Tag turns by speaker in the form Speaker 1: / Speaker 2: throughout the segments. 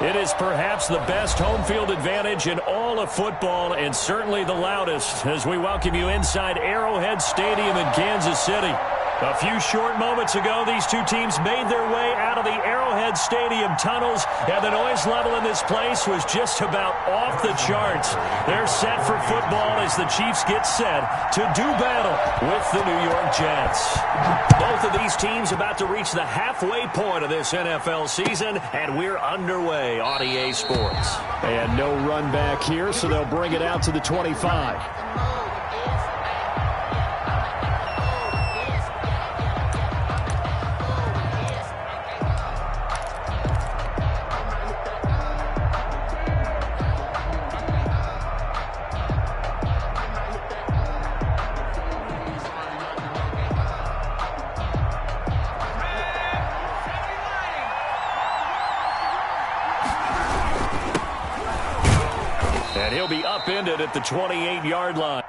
Speaker 1: It is perhaps the best home field advantage in all of football and certainly the loudest as we welcome you inside Arrowhead Stadium in Kansas City. A few short moments ago, these two teams made their way out of the Arrowhead Stadium tunnels, and the noise level in this place was just about off the charts. They're set for football as the Chiefs get set to do battle with the New York Jets. Both of these teams about to reach the halfway point of this NFL season, and we're underway on EA Sports.
Speaker 2: And no run back here, so they'll bring it out to the 25.
Speaker 1: And he'll be upended at the 28-yard line.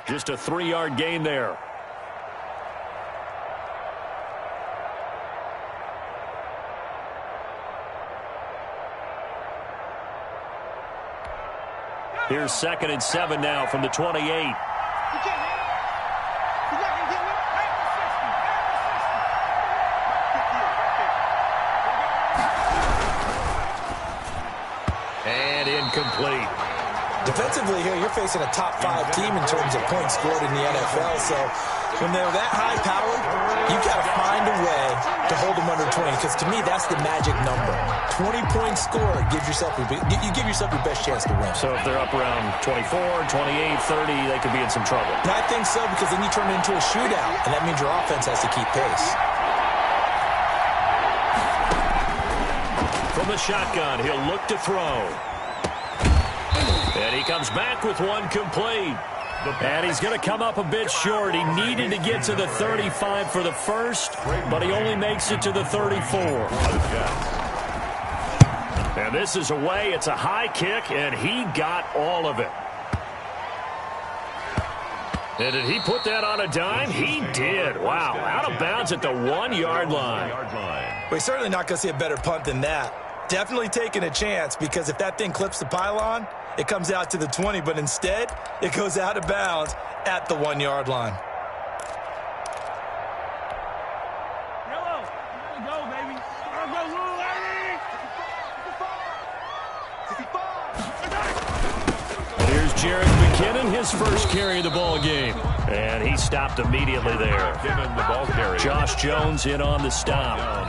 Speaker 1: Just a 3-yard gain there. Here's 2nd and 7 now from the 28. And incomplete.
Speaker 3: Defensively here, you're facing a top-5 team in terms of points scored in the NFL. So when they're that high-powered, you've got to find a way to hold them under 20. Because to me, that's the magic number. 20 points scored gives yourself you give yourself your best chance to win.
Speaker 1: So if they're up around 24, 28, 30, they could be in some trouble.
Speaker 3: And I think so, because then you turn it into a shootout, and that means your offense has to keep pace.
Speaker 1: From the shotgun, he'll look to throw. And he comes back with one complete. And he's going to come up a bit short. He needed to get to the 35 for the first, but he only makes it to the 34. And this is away. It's a high kick, and he got all of it. And did he put that on a dime? He did. Wow. Out of bounds at the 1-yard line.
Speaker 3: Well, he's certainly not going to see a better punt than that. Definitely taking a chance, because if that thing clips the pylon, it comes out to the 20, but instead, it goes out of bounds at the 1-yard line.
Speaker 1: Here's Jared McKinnon, his first carry of the ball game. And he stopped immediately there. Josh Jones in on the stop.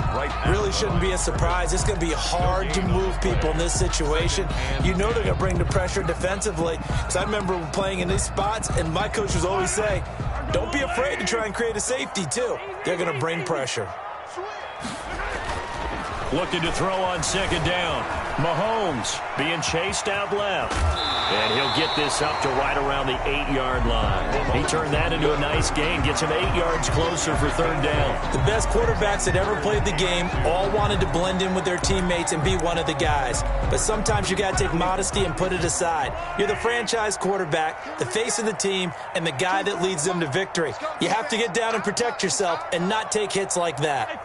Speaker 3: Really shouldn't be a surprise. It's going to be hard to move people in this situation. You know they're going to bring the pressure defensively. Because I remember playing in these spots, and my coach was always saying, don't be afraid to try and create a safety, too. They're going to bring pressure.
Speaker 1: Looking to throw on 2nd down. Mahomes being chased out left. And he'll get this up to right around the 8-yard line. He turned that into a nice gain. Gets him 8 yards closer for 3rd down.
Speaker 3: The best quarterbacks that ever played the game all wanted to blend in with their teammates and be one of the guys. But sometimes you got to take modesty and put it aside. You're the franchise quarterback, the face of the team, and the guy that leads them to victory. You have to get down and protect yourself and not take hits like that.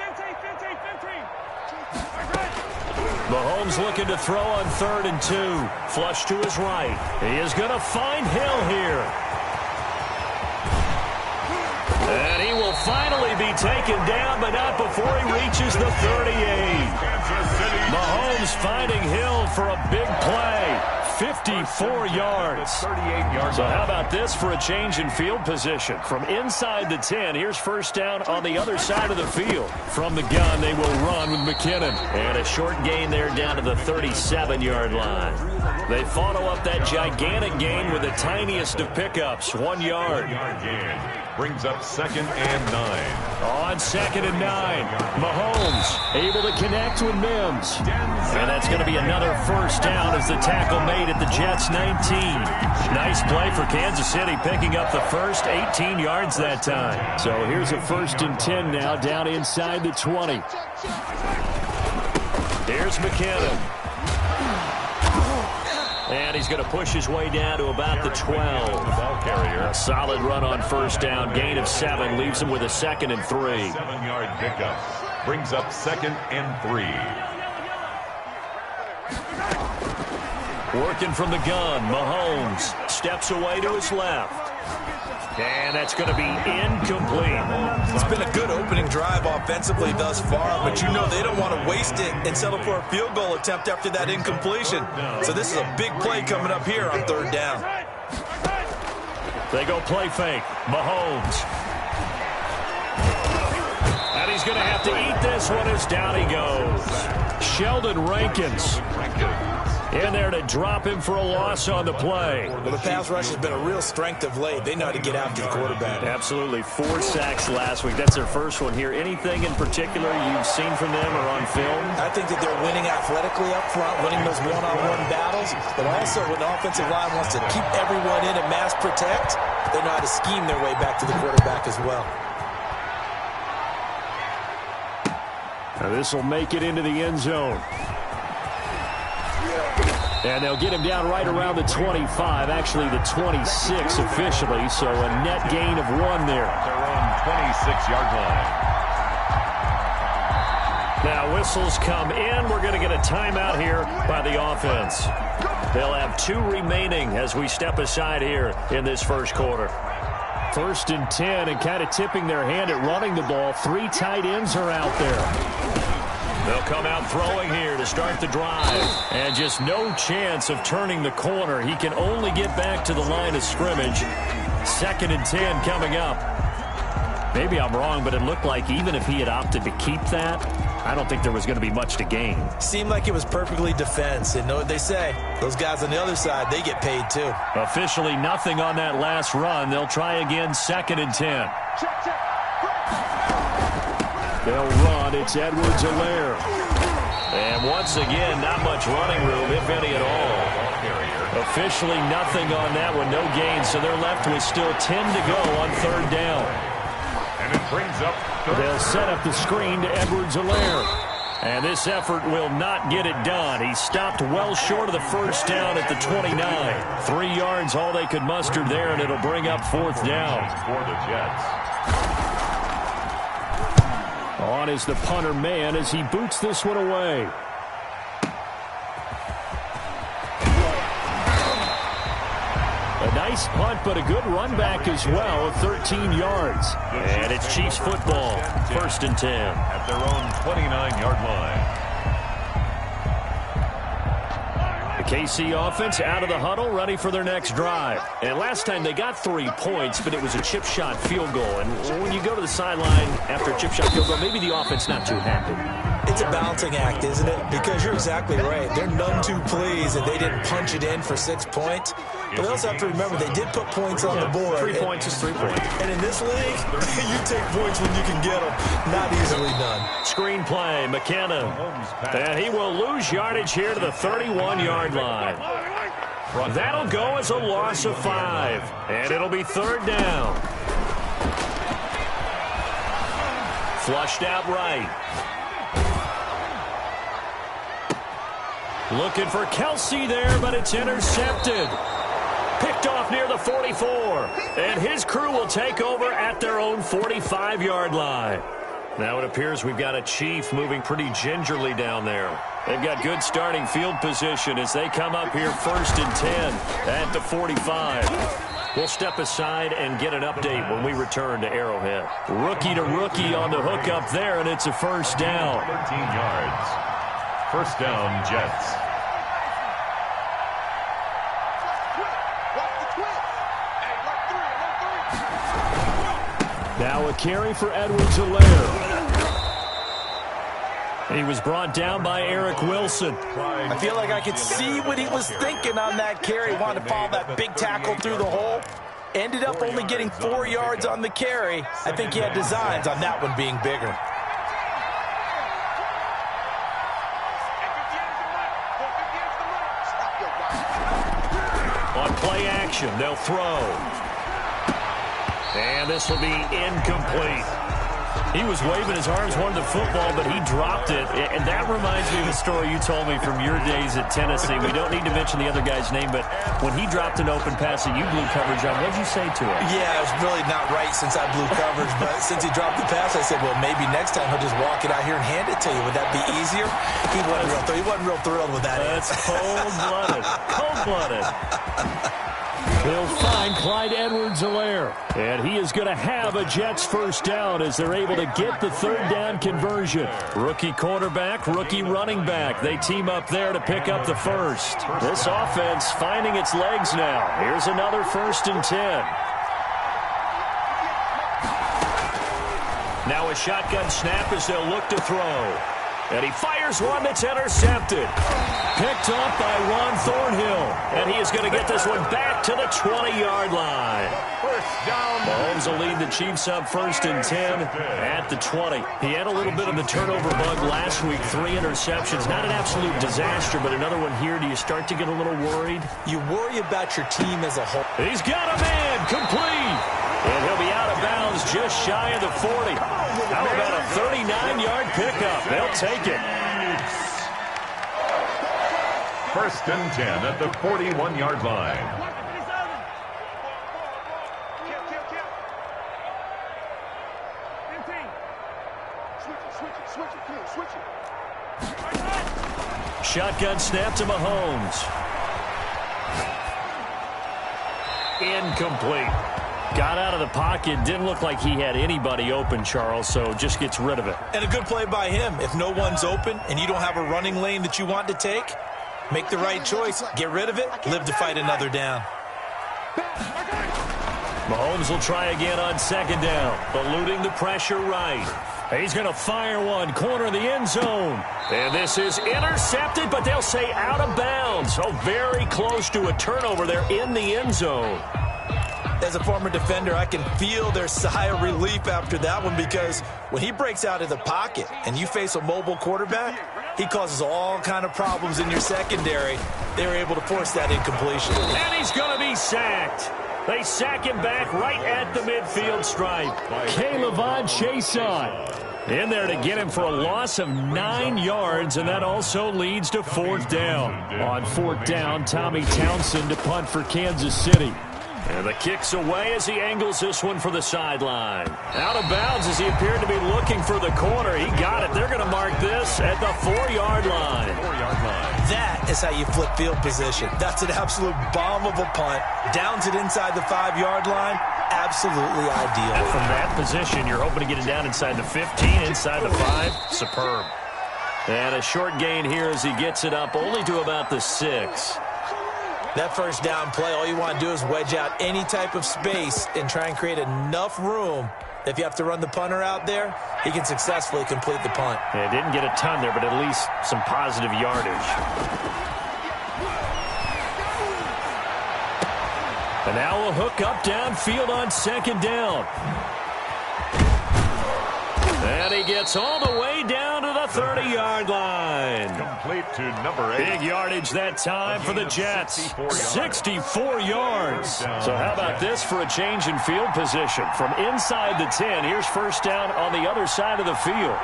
Speaker 1: Mahomes looking to throw on 3rd and 2. Flush to his right. He is going to find Hill here. And he will finally be taken down, but not before he reaches the 38. Mahomes finding Hill for a big play. 54 yards. So how about this for a change in field position? From inside the 10, here's 1st down on the other side of the field. From the gun, they will run with McKinnon. And a short gain there down to the 37-yard line. They follow up that gigantic gain with the tiniest of pickups, 1 yard.
Speaker 4: Brings up 2nd and 9.
Speaker 1: On 2nd and 9, Mahomes able to connect with Mims. And that's going to be another 1st down as the tackle made 8 at the Jets' 19. Nice play for Kansas City, picking up the first 18 yards that time.
Speaker 2: So here's a 1st and 10 now, down inside the 20.
Speaker 1: Here's McKinnon. And he's going to push his way down to about the 12. A solid run on 1st down. Gain of 7 leaves him with a 2nd and 3.
Speaker 4: 7-yard pickup brings up 2nd and 3.
Speaker 1: Working from the gun, Mahomes steps away to his left. And that's going to be incomplete.
Speaker 3: It's been a good opening drive offensively thus far, but you know they don't want to waste it and settle for a field goal attempt after that incompletion. So this is a big play coming up here on 3rd down.
Speaker 1: They go play fake. Mahomes. And he's going to have to eat this one as down he goes. Sheldon Rankins in there to drop him for a loss on the play.
Speaker 3: Well, the pass rush has been a real strength of late. They know how to get after the quarterback.
Speaker 1: Absolutely. 4 sacks last week. That's their first one here. Anything in particular you've seen from them or on film?
Speaker 3: I think that they're winning athletically up front, winning those one-on-one battles, but also when the offensive line wants to keep everyone in and mass protect, they know how to scheme their way back to the quarterback as well.
Speaker 2: Now this will make it into the end zone. And they'll get him down right around the 25, actually the 26 officially, so a net gain of 1 there.
Speaker 4: Their own 26-yard line.
Speaker 1: Now whistles come in. We're going to get a timeout here by the offense. They'll have 2 remaining as we step aside here in this first quarter.
Speaker 2: 1st and 10, and kind of tipping their hand at running the ball. 3 tight ends are out there.
Speaker 1: They'll come out throwing here to start the drive. And just no chance of turning the corner. He can only get back to the line of scrimmage. 2nd and 10 coming up. Maybe I'm wrong, but it looked like even if he had opted to keep that, I don't think there was going to be much to gain.
Speaker 3: Seemed like it was perfectly defense. And know what they say? Those guys on the other side, they get paid too.
Speaker 1: Officially nothing on that last run. They'll try again, 2nd and 10.
Speaker 2: They'll run. It's Edwards-Helaire.
Speaker 1: And once again, not much running room, if any at all. Officially nothing on that one, no gain. So they're left with still 10 to go on 3rd down.
Speaker 4: And it brings up 3rd.
Speaker 2: They'll set up the screen to Edwards-Helaire.
Speaker 1: And this effort will not get it done. He stopped well short of the 1st down at the 29. 3 yards, all they could muster there, and it'll bring up 4th down.
Speaker 4: For the Jets.
Speaker 2: On is the punter man as he boots this one away. A nice punt, but a good run back as well of 13 yards.
Speaker 1: And it's Chiefs football, 1st and 10.
Speaker 4: At their own 29-yard line.
Speaker 1: The KC offense out of the huddle, ready for their next drive. And last time they got 3 points, but it was a chip shot field goal. And when you go to the sideline after a chip shot field goal, maybe the offense not too happy.
Speaker 3: It's a balancing act, isn't it? Because you're exactly right. They're none too pleased that they didn't punch it in for 6 points. But they also have to remember they did put points on the board.
Speaker 1: 3 points is 3 points.
Speaker 3: And in this league, you take points when you can get them. Not easily done.
Speaker 1: Screen play, McKinnon. And he will lose yardage here to the 31-yard line. That'll go as a loss of 5. And it'll be 3rd down. Flushed out right. Looking for Kelsey there, but it's intercepted. Picked off near the 44. And his crew will take over at their own 45-yard line. Now it appears we've got a Chief moving pretty gingerly down there. They've got good starting field position as they come up here 1st and 10 at the 45. We'll step aside and get an update when we return to Arrowhead. Rookie to rookie on the hook up there, and it's a 1st down.
Speaker 4: 13 yards. 1st down, Jets.
Speaker 2: Now a carry for Edwards-Helaire.
Speaker 1: He was brought down by Eric Wilson.
Speaker 3: I feel like I could see what he was thinking on that carry. Wanted to follow that big tackle through the hole. Ended up only getting 4 yards on the carry. I think he had designs on that one being bigger.
Speaker 1: formation. They'll throw. And this will be incomplete. He was waving his arms, wanted the football, but he dropped it. And that reminds me of a story you told me from your days at Tennessee. We don't need to mention the other guy's name, but when he dropped an open pass that you blew coverage on, what did you say to him?
Speaker 3: Yeah, it was really not right since I blew coverage, but since he dropped the pass, I said, well, maybe next time he'll just walk it out here and hand it to you. Would that be easier? He wasn't real thrilled with that.
Speaker 1: That's cold-blooded. Cold-blooded. He'll find Clyde Edwards-Helaire. And he is going to have a Jets first down as they're able to get the third down conversion. Rookie quarterback, rookie running back. They team up there to pick up the first. This offense finding its legs now. Here's another 1st and 10. Now a shotgun snap as they'll look to throw. And he fires one that's intercepted. Picked off by Ron Thornhill. And he is going to get this one back to the 20-yard line.
Speaker 4: First down.
Speaker 1: Mahomes will lead the Chiefs up 1st and 10 at the 20. He had a little bit of the turnover bug last week. 3 interceptions. Not an absolute disaster, but another one here. Do you start to get a little worried?
Speaker 3: You worry about your team as a whole.
Speaker 1: He's got a man. Complete. And he'll be out of bounds just shy of the 40. How about a 39-yard pickup? They'll take it.
Speaker 4: 1st and 10 at the 41-yard line.
Speaker 1: Shotgun snap to Mahomes. Incomplete. Got out of the pocket. Didn't look like he had anybody open, Charles, so just gets rid of it.
Speaker 3: And a good play by him. If no one's open and you don't have a running lane that you want to take, make the right choice. Get rid of it. Live to fight another down.
Speaker 1: Mahomes will try again on 2nd down. Eluding the pressure right. He's going to fire one. Corner of the end zone. And this is intercepted, but they'll say out of bounds. Oh, very close to a turnover there in the end zone.
Speaker 3: As a former defender, I can feel their sigh of relief after that one, because when he breaks out of the pocket and you face a mobile quarterback, he causes all kind of problems in your secondary. They were able to force that incompletion.
Speaker 1: And he's going to be sacked. They sack him back right at the midfield stripe. K'Lavon Chaisson in there to get him for a loss of 9 yards, and that also leads to 4th down. On 4th down, Tommy Townsend to punt for Kansas City. And the kick's away as he angles this one for the sideline. Out of bounds as he appeared to be looking for the corner. He got it. They're going to mark this at the 4-yard line.
Speaker 3: That is how you flip field position. That's an absolute bomb of a punt. Downs it inside the 5-yard line. Absolutely ideal.
Speaker 1: And from that position, you're hoping to get it down inside the 15, inside the 5. Superb. And a short gain here as he gets it up only to about the 6.
Speaker 3: That first down play, all you want to do is wedge out any type of space and try and create enough room that if you have to run the punter out there, he can successfully complete the punt.
Speaker 1: Yeah, didn't get a ton there, but at least some positive yardage. And now we'll hook up downfield on 2nd down. And he gets all the way down to the 30-yard line.
Speaker 4: Complete to number 8.
Speaker 1: Big yardage that time for the Jets. 64 yards. So how about this for a change in field position? From inside the 10, here's 1st down on the other side of the field.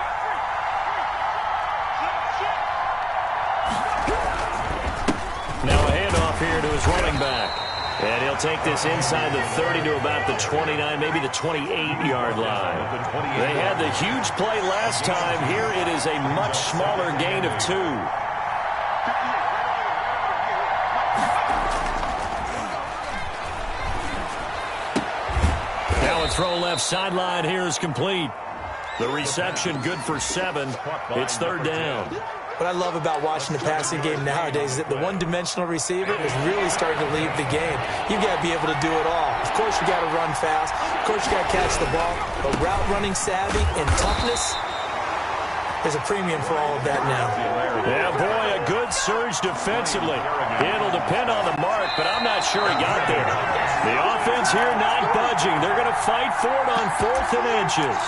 Speaker 1: Now a handoff here to his running back. And he'll take this inside the 30 to about the 29, maybe the 28-yard line. They had the huge play last time. Here it is a much smaller gain of 2. Now a throw left sideline here is complete. The reception good for 7. It's 3rd down.
Speaker 3: What I love about watching the passing game nowadays is that the one-dimensional receiver is really starting to lead the game. You've got to be able to do it all. Of course, you got to run fast. Of course, you got to catch the ball. But route running savvy and toughness, there's a premium for all of that now.
Speaker 1: Yeah, boy, a good surge defensively. It'll depend on the mark, but I'm not sure he got there. The offense here not budging. They're going to fight for it on 4th and inches.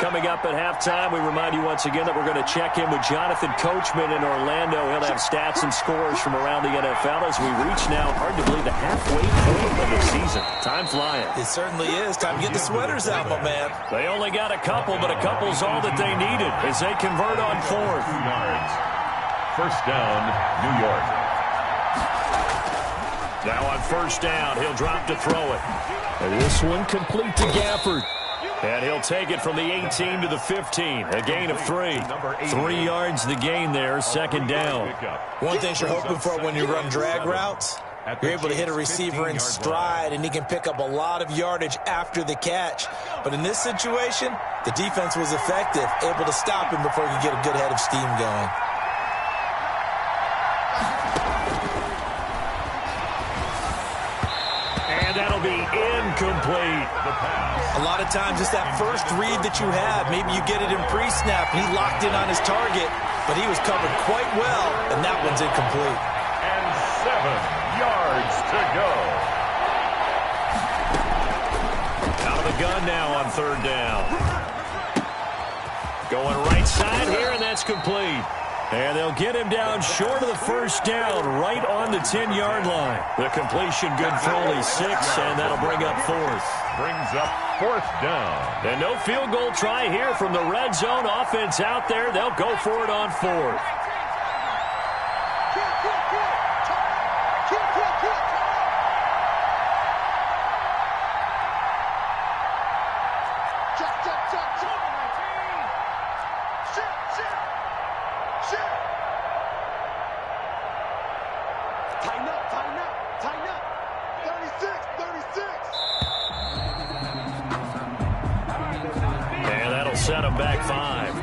Speaker 1: Coming up at halftime, we remind you once again that we're going to check in with Jonathan Coachman in Orlando. He'll have stats and scores from around the NFL as we reach now, hard to believe, the halfway point of the season. Time flying.
Speaker 3: It certainly is. Time to get the sweaters out, my man.
Speaker 1: They only got a couple, but a couple's all that they needed as they convert on fourth.
Speaker 4: 2 yards. First down, New York.
Speaker 1: Now on first down, he'll drop to throw it. And this one complete to Gafford. And he'll take it from the 18 to the 15. A gain of 3. 3 yards the gain there, second down.
Speaker 3: One thing you're hoping for when you run drag routes, you're able to hit a receiver in stride, and he can pick up a lot of yardage after the catch. But in this situation, the defense was effective, able to stop him before he could get a good head of steam going.
Speaker 1: And that'll be incomplete.
Speaker 3: A lot of times it's that first read that you have. Maybe you get it in pre-snap. He locked in on his target, but he was covered quite well, and that one's incomplete.
Speaker 4: And 7 yards to go.
Speaker 1: Out of the gun now on third down. Going right side here, and that's complete. And they'll get him down short of the first down, right on the 10-yard line. The completion good for only 6, and that'll bring up fourth.
Speaker 4: Brings up fourth down.
Speaker 1: And no field goal try here from the red zone offense out there. They'll go for it on fourth. Set him back 5.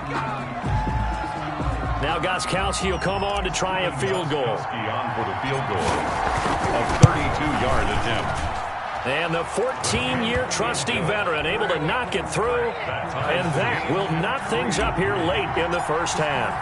Speaker 1: Now Gostkowski will come on to try a field goal.
Speaker 4: On for the field goal. A 32-yard attempt.
Speaker 1: And the 14-year trusty veteran able to knock it through. And that will knock things up here late in the first half.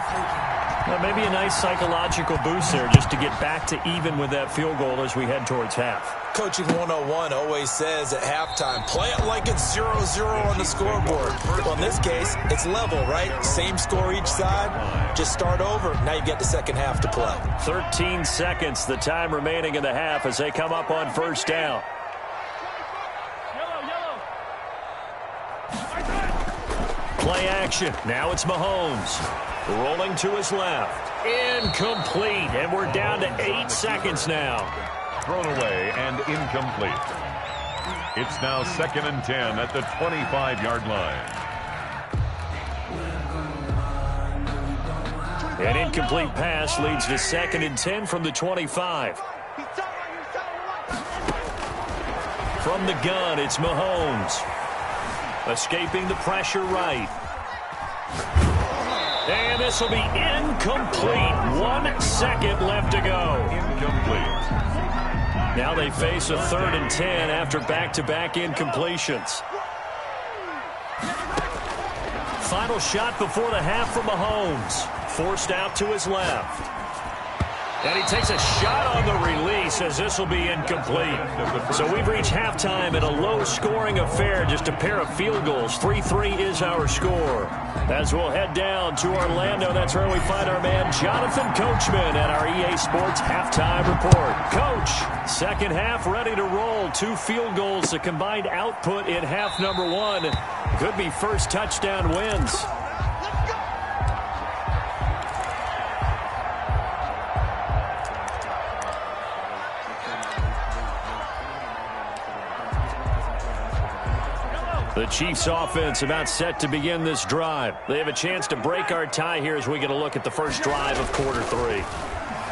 Speaker 1: Well, maybe a nice psychological boost there just to get back to even with that field goal as we head towards half.
Speaker 3: Coaching 101 always says at halftime, play it like it's 0-0 on the scoreboard. Well, in this case, it's level, right? Same score each side. Just start over. Now you get the second half to play.
Speaker 1: 13 seconds, the time remaining in the half as they come up on first down. Play action. Now it's Mahomes. Rolling to his left. Incomplete. And we're down to 8 seconds now.
Speaker 4: Thrown away and incomplete. It's now 2nd and 10 at the 25-yard line.
Speaker 1: An incomplete pass leads to 2nd and 10 from the 25. From the gun, it's Mahomes. Escaping the pressure right. And this will be incomplete. 1 second left to go.
Speaker 4: Incomplete.
Speaker 1: Now they face a 3rd and 10 after back-to-back incompletions. Final shot before the half from Mahomes. Forced out to his left. And he takes a shot on the release as this will be incomplete. So we've reached halftime in a low-scoring affair, just a pair of field goals. 3-3 is our score. As we'll head down to Orlando, that's where we find our man Jonathan Coachman at our EA Sports Halftime Report. Coach, second half ready to roll. 2 field goals, the combined output in half number 1. Could be first touchdown wins. The Chiefs offense about set to begin this drive. They have a chance to break our tie here as we get a look at the first drive of quarter 3.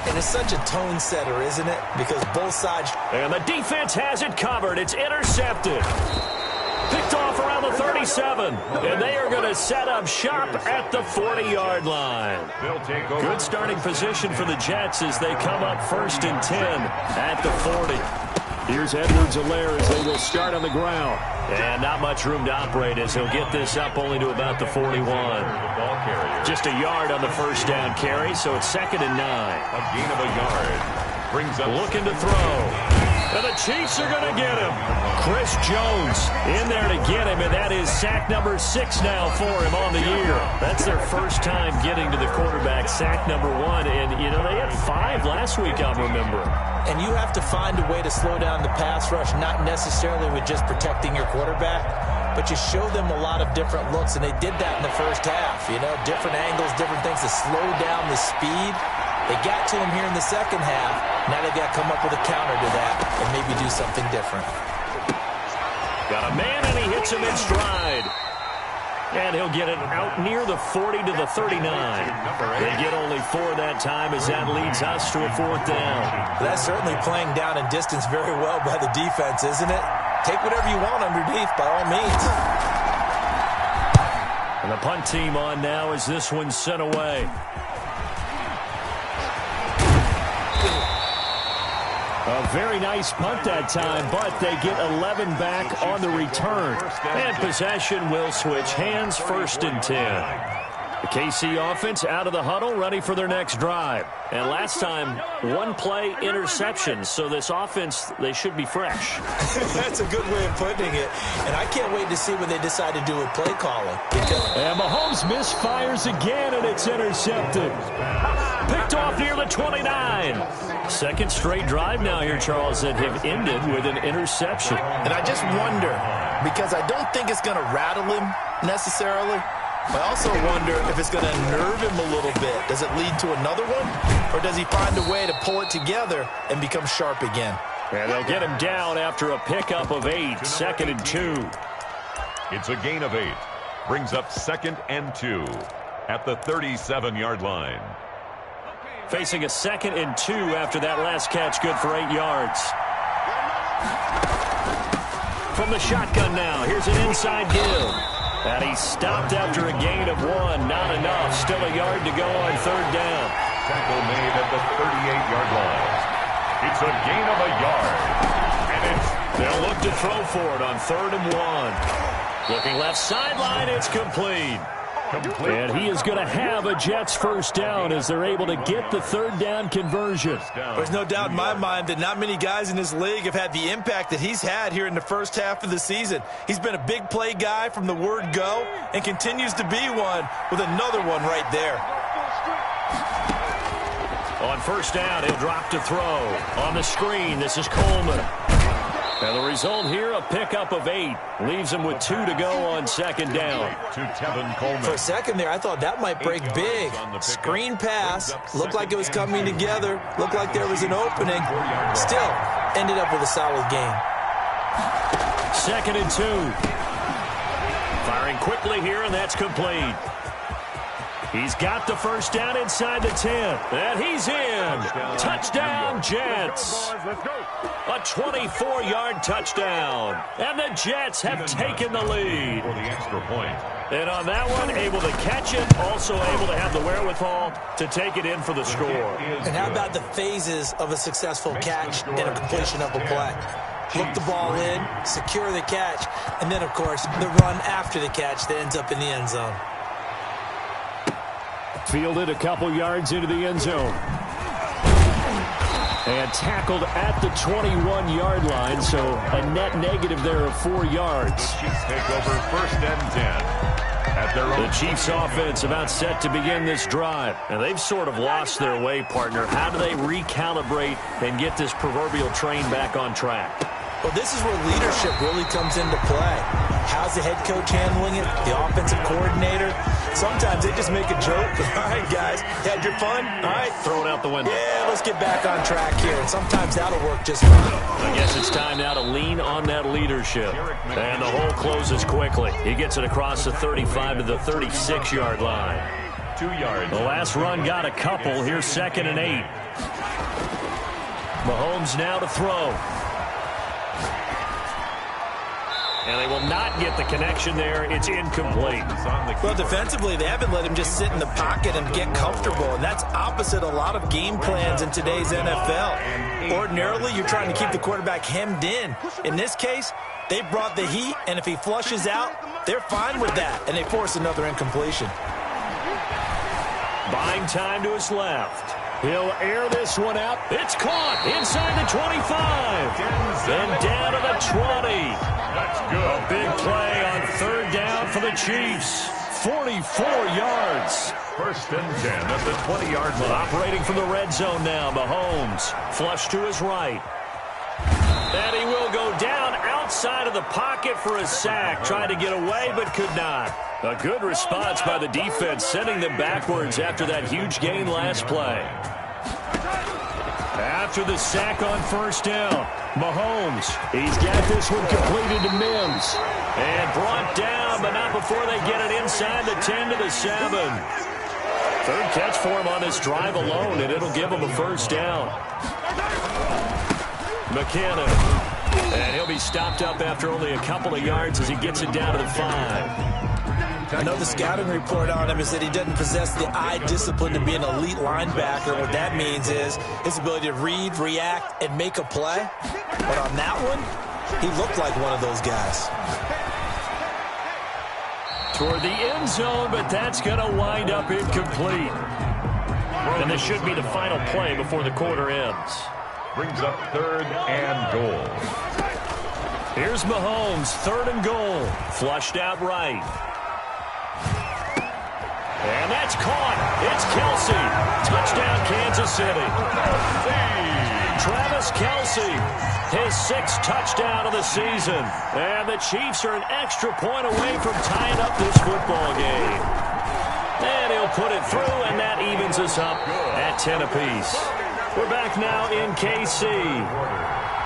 Speaker 3: And it's such a tone setter, isn't it? Because both sides...
Speaker 1: And the defense has it covered. It's intercepted. Picked off around the 37. And they are going to set up shop at the 40-yard line. Good starting position for the Jets as they come up 1st and 10 at the 40. Here's Edwards-Helaire as they will start on the ground. And not much room to operate as he'll get this up only to about the 41. Just a yard on the first down carry, so it's 2nd and 9.
Speaker 4: A gain of a yard. Brings up
Speaker 1: looking to throw. And the Chiefs are going to get him. Chris Jones in there to get him, and that is sack number 6 now for him on the year. That's their first time getting to the quarterback, sack number 1. And, you know, they had 5 last week, I remember.
Speaker 3: And you have to find a way to slow down the pass rush, not necessarily with just protecting your quarterback, but you show them a lot of different looks, and they did that in the first half. You know, different angles, different things to slow down the speed. They got to him here in the second half. Now they've got to come up with a counter to that and maybe do something different.
Speaker 1: Got a man, and he hits him in stride. And he'll get it out near the 40 to the 39. They get only 4 that time as that leads us to a 4th down.
Speaker 3: That's certainly playing down in distance very well by the defense, isn't it? Take whatever you want underneath by all means.
Speaker 1: And the punt team on now as this one's sent away. A very nice punt that time, but they get 11 back on the return. And possession will switch hands, 1st and 10. The KC offense out of the huddle, ready for their next drive. And last time, 1-play interception, so this offense, they should be fresh.
Speaker 3: That's a good way of putting it. And I can't wait to see what they decide to do with play calling.
Speaker 1: And Mahomes misfires again, and it's intercepted. Picked off near the 29. Second straight drive now here, Charles, that have ended with an interception.
Speaker 5: And I just wonder, because I don't think it's going to rattle him necessarily. I also wonder if it's going to nerve him a little bit. Does it lead to another one? Or does he find a way to pull it together and become sharp again?
Speaker 1: And they'll get him down after a pickup of 8, 2nd and 2.
Speaker 4: It's a gain of 8. Brings up 2nd and 2 at the 37-yard line.
Speaker 1: Facing a 2nd and 2 after that last catch, good for 8 yards. From the shotgun now, here's an inside give. And he's stopped after a gain of 1. Not enough. Still a yard to go on 3rd down.
Speaker 4: Tackle made at the 38-yard line. It's a gain of a yard. And
Speaker 1: they'll look to throw for it on 3rd and 1. Looking left sideline, it's complete. And he is going to have a Jets 1st down as they're able to get the 3rd down conversion.
Speaker 3: There's no doubt in my mind that not many guys in this league have had the impact that he's had here in the first half of the season. He's been a big play guy from the word go and continues to be one with another one right there.
Speaker 1: On 1st down, he'll drop to throw. On the screen, this is Coleman. And the result here, a pickup of 8. Leaves him with 2 to go on 2nd down.
Speaker 4: to Tevin Coleman.
Speaker 3: For a second there, I thought that might break big. Screen pass. Looked like it was coming together. Looked like there was an opening. Still, ended up with a solid game.
Speaker 1: 2nd and 2. Firing quickly here, and that's complete. He's got the 1st down inside the 10. And he's in. Touchdown, Jets. A 24-yard touchdown. And the Jets have taken the lead.
Speaker 4: For the extra point.
Speaker 1: And on that one, able to catch it. Also able to have the wherewithal to take it in for the score.
Speaker 3: And how about the phases of a successful catch and a completion of a play? Look the ball in, secure the catch, and then, of course, the run after the catch that ends up in the end zone.
Speaker 1: Fielded a couple yards into the end zone. And tackled at the 21-yard line, so a net negative there of 4 yards.
Speaker 4: The Chiefs take over 1st and 10. At their own.
Speaker 1: The Chiefs offense about set to begin this drive. And they've sort of lost their way, partner. How do they recalibrate and get this proverbial train back on track?
Speaker 3: Well, this is where leadership really comes into play. How's the head coach handling it? The offensive coordinator? Sometimes they just make a joke. All right, guys, you had your fun? All right.
Speaker 1: Throw it out the window.
Speaker 3: Yeah, let's get back on track here. And sometimes that'll work just fine.
Speaker 1: I guess it's time now to lean on that leadership. And the hole closes quickly. He gets it across the 35 to the 36-yard line.
Speaker 4: 2 yards.
Speaker 1: The last run got a couple. Here's 2nd and 8. Mahomes now to throw. And they will not get the connection there. It's incomplete.
Speaker 3: Well, defensively, they haven't let him just sit in the pocket and get comfortable, and that's opposite a lot of game plans in today's NFL. Ordinarily, you're trying to keep the quarterback hemmed in. In this case, they brought the heat, and if he flushes out, they're fine with that, and they force another incompletion.
Speaker 1: Buying time to his left. He'll air this one out. It's caught inside the 25. Then down to the 20.
Speaker 4: That's good.
Speaker 1: A big play on third down for the Chiefs. 44 yards.
Speaker 4: First and 10 at the 20-yard line.
Speaker 1: Operating from the red zone now, Mahomes. Flush to his right. And he will go down outside of the pocket for a sack. Tried to get away, but could not. A good response by the defense, sending them backwards after that huge gain last play. After the sack on first down, Mahomes, he's got this one completed to Mims. And brought down, but not before they get it inside the 10 to the 7. Third catch for him on this drive alone, and it'll give him a first down. McKinnon, and he'll be stopped up after only a couple of yards as he gets it down to the 5.
Speaker 3: I know the scouting report on him is that he doesn't possess the eye discipline to be an elite linebacker. What that means is his ability to read, react, and make a play. But on that one, he looked like one of those guys.
Speaker 1: Toward the end zone, but that's going to wind up incomplete. And this should be the final play before the quarter ends.
Speaker 4: Brings up third and goal.
Speaker 1: Here's Mahomes, third and goal. Flushed out right. And that's caught. It's Kelsey. Touchdown, Kansas City. Travis Kelsey, his 6th touchdown of the season. And the Chiefs are an extra point away from tying up this football game. And he'll put it through, and that evens us up at 10 apiece. We're back now in KC,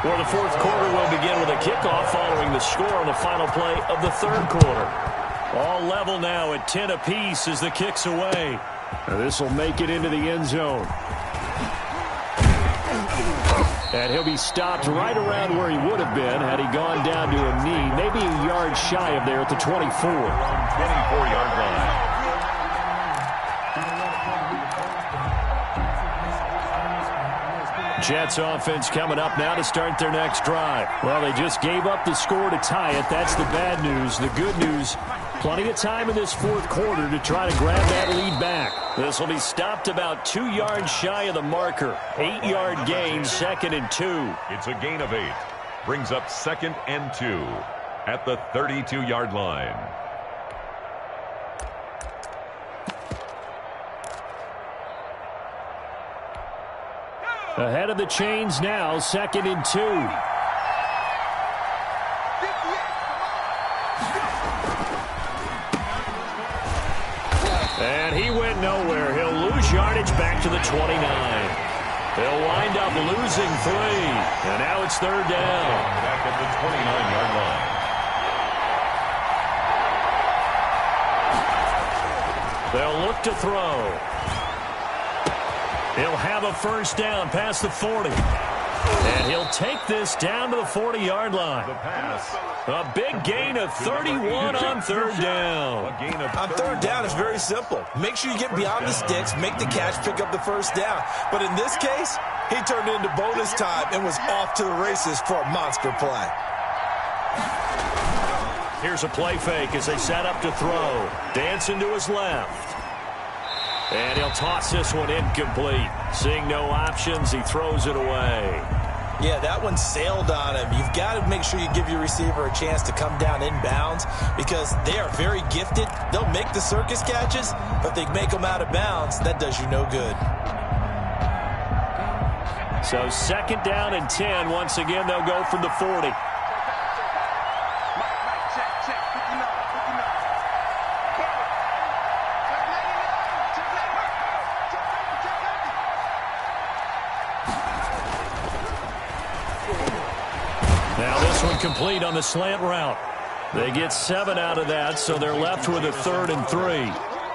Speaker 1: where the fourth quarter will begin with a kickoff following the score on the final play of the third quarter. All level now at 10 apiece as the kick's away. This will make it into the end zone. And he'll be stopped right around where he would have been had he gone down to a knee, maybe a yard shy of there at the 24.
Speaker 4: 24-yard line.
Speaker 1: Jets offense coming up now to start their next drive. Well, they just gave up the score to tie it. That's the bad news. The good news, plenty of time in this fourth quarter to try to grab that lead back. This will be stopped about 2 yards shy of the marker. 8-yard gain, 2nd and 2.
Speaker 4: It's a gain of 8. Brings up 2nd and 2 at the 32-yard line.
Speaker 1: Ahead of the chains now, 2nd and 2. And he went nowhere. He'll lose yardage back to the 29. They'll wind up losing 3. And now it's third down.
Speaker 4: Back at the 29-yard line.
Speaker 1: They'll look to throw. He'll have a first down past the 40. And he'll take this down to the 40-yard line.
Speaker 4: The pass.
Speaker 1: A big gain of 31 on third down.
Speaker 3: On third down, it's very simple. Make sure you get beyond the sticks, make the catch, pick up the first down. But in this case, he turned into bonus time and was off to the races for a monster play.
Speaker 1: Here's a play fake as they set up to throw. Dancing to his left. And he'll toss this one incomplete. Seeing no options, he throws it away.
Speaker 3: Yeah, that one sailed on him. You've got to make sure you give your receiver a chance to come down inbounds because they are very gifted. They'll make the circus catches, but they make them out of bounds. That does you no good.
Speaker 1: So 2nd down and 10. Once again, they'll go from the 40. Complete on the slant route. They get 7 out of that, so they're left with a 3rd and 3.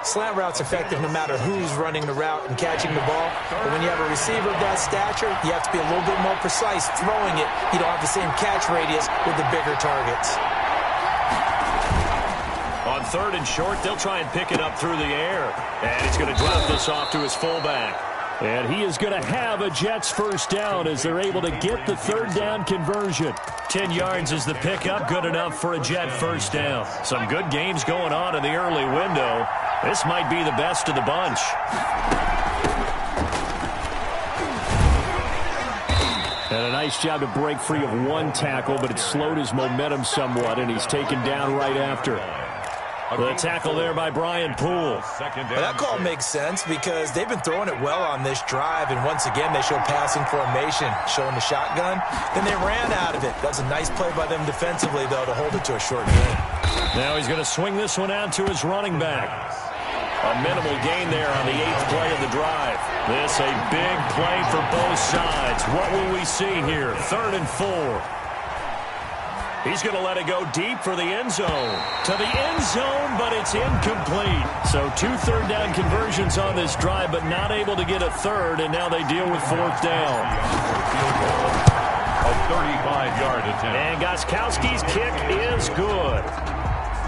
Speaker 3: Slant route's effective no matter who's running the route and catching the ball. But when you have a receiver of that stature, you have to be a little bit more precise throwing it. You don't have the same catch radius with the bigger targets.
Speaker 1: On 3rd and short, they'll try and pick it up through the air. And he's going to drop this off to his fullback. And he is going to have a Jets first down as they're able to get the third down conversion. 10 yards is the pickup, good enough for a Jet first down. Some good games going on in the early window. This might be the best of the bunch. And a nice job to break free of one tackle, but it slowed his momentum somewhat, and he's taken down right after. The tackle there by Brian Poole.
Speaker 3: Well, that call makes sense because they've been throwing it well on this drive, and once again they show passing formation, showing the shotgun. Then they ran out of it. That's a nice play by them defensively, though, to hold it to a short gain.
Speaker 1: Now he's going to swing this one out to his running back. A minimal gain there on the 8th play of the drive. This a big play for both sides. What will we see here? 3rd and 4. He's going to let it go deep for the end zone. To the end zone, but it's incomplete. So 2 third-down conversions on this drive, but not able to get a third, and now they deal with 4th down.
Speaker 4: A 35-yard attempt.
Speaker 1: And Gostkowski's kick is good.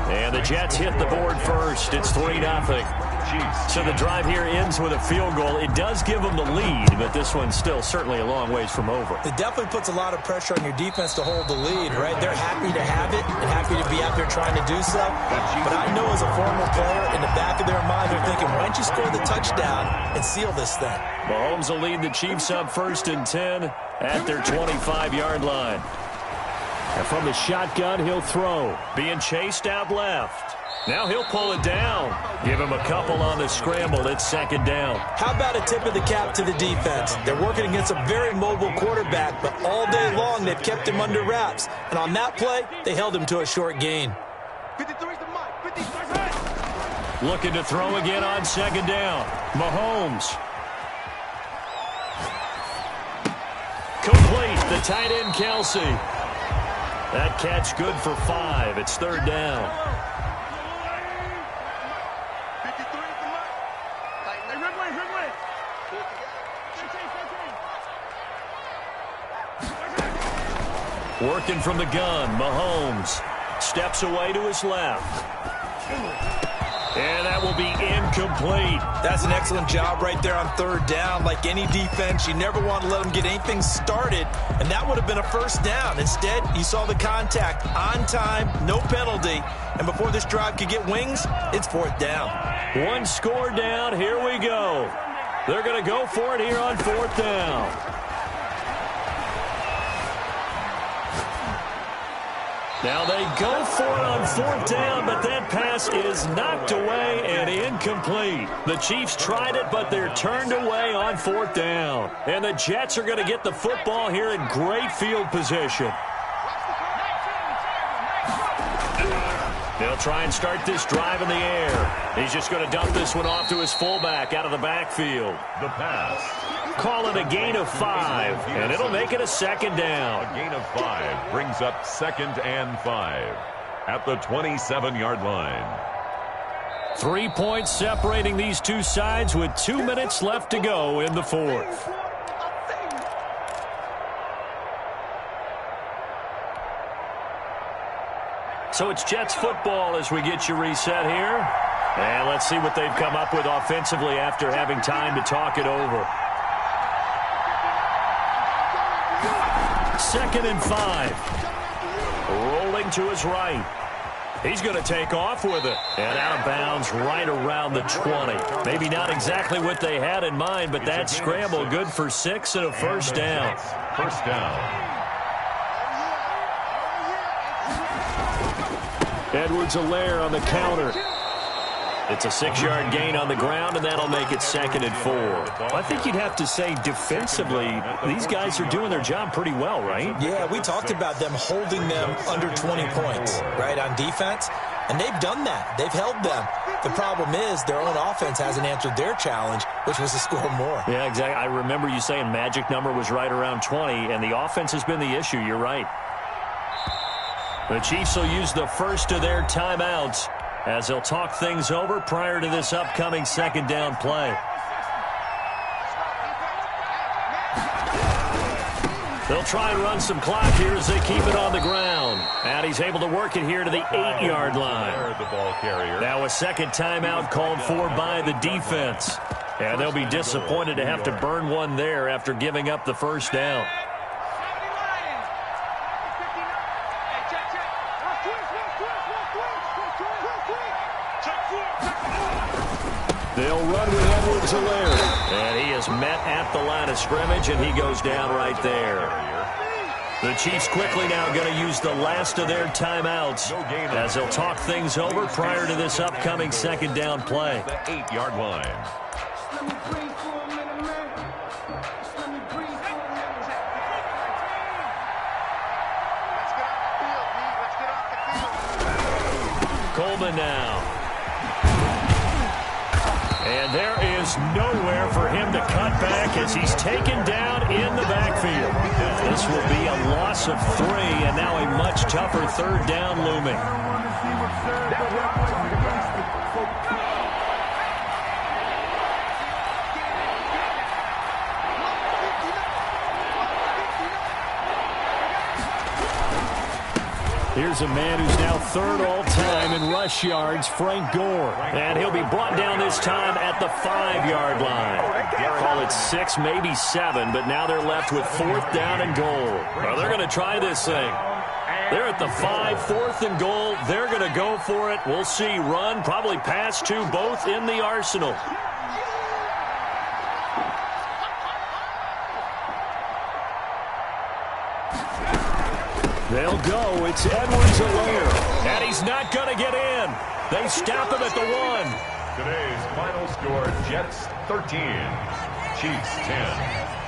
Speaker 1: And the Jets hit the board first. It's 3-0. So the drive here ends with a field goal. It does give them the lead, but this one's still certainly a long ways from over.
Speaker 3: It definitely puts a lot of pressure on your defense to hold the lead, right? They're happy to have it and happy to be out there trying to do so. But I know as a former player, in the back of their mind, they're thinking, why don't you score the touchdown and seal this thing?
Speaker 1: Mahomes will lead the Chiefs up 1st and 10 at their 25-yard line. And from the shotgun, he'll throw. Being chased out left. Now he'll pull it down. Give him a couple on the scramble. It's 2nd down.
Speaker 3: How about a tip of the cap to the defense? They're working against a very mobile quarterback, but all day long they've kept him under wraps. And on that play, they held him to a short gain.
Speaker 1: Looking to throw again on 2nd down. Mahomes. Complete. The tight end, Kelsey. That catch good for 5. It's 3rd down. Working from the gun, Mahomes steps away to his left. And that will be incomplete.
Speaker 3: That's an excellent job right there on 3rd down. Like any defense, you never want to let them get anything started, and that would have been a 1st down. Instead, you saw the contact on time, no penalty, and before this drive could get wings, it's 4th down.
Speaker 1: One score down. Here we go. They're going to go for it here on 4th down. Now they go for it on 4th down, but that pass is knocked away and incomplete. The Chiefs tried it, but they're turned away on 4th down. And the Jets are going to get the football here in great field position. They'll try and start this drive in the air. He's just going to dump this one off to his fullback out of the backfield.
Speaker 4: The pass.
Speaker 1: Call it a gain of 5, and it'll make it a 2nd down.
Speaker 4: A gain of 5 brings up 2nd and 5 at the 27-yard line.
Speaker 1: 3 points separating these two sides with 2 minutes left to go in the 4th. So it's Jets football as we get you reset here. And let's see what they've come up with offensively after having time to talk it over. 2nd and 5. Rolling to his right. He's going to take off with it. And out of bounds right around the 20. Maybe not exactly what they had in mind, but that scramble good for 6 and a 1st down.
Speaker 4: 1st down.
Speaker 1: Edwards-Helaire on the counter. It's a 6-yard gain on the ground, and that'll make it 2nd and 4. Well, I think you'd have to say defensively, these guys are doing their job pretty well, right?
Speaker 3: Yeah, we talked about them holding them under 20 points, right, on defense. And they've done that. They've held them. The problem is their own offense hasn't answered their challenge, which was to score more.
Speaker 1: Yeah, exactly. I remember you saying magic number was right around 20, and the offense has been the issue. You're right. The Chiefs will use the first of their timeouts as they'll talk things over prior to this upcoming 2nd down play. They'll try and run some clock here as they keep it on the ground. And he's able to work it here to the 8-yard line.
Speaker 4: The ball carrier.
Speaker 1: Now a second timeout called for by the defense. And they'll be disappointed to have to burn one there after giving up the 1st down. They'll run with Edwards-Helaire. And he is met at the line of scrimmage, and he goes down right there. The Chiefs quickly now going to use the last of their timeouts as they'll talk things over prior to this upcoming second down play.
Speaker 4: The 8-yard line.
Speaker 1: Coleman now. And there is nowhere for him to cut back as he's taken down in the backfield. This will be a loss of 3, and now a much tougher third down looming. Here's a man who's now third all-time in rush yards, Frank Gore. And he'll be brought down this time at the 5-yard line. Call it 6, maybe 7, but now they're left with 4th down and goal. Well, they're going to try this thing. They're at the 5, 4th and goal. They're going to go for it. We'll see. Run, probably pass to both in the arsenal. They'll go. It's Edwards-Helaire. And he's not going to get in. They stop him at the 1.
Speaker 4: Today's final score, Jets 13, Chiefs 10.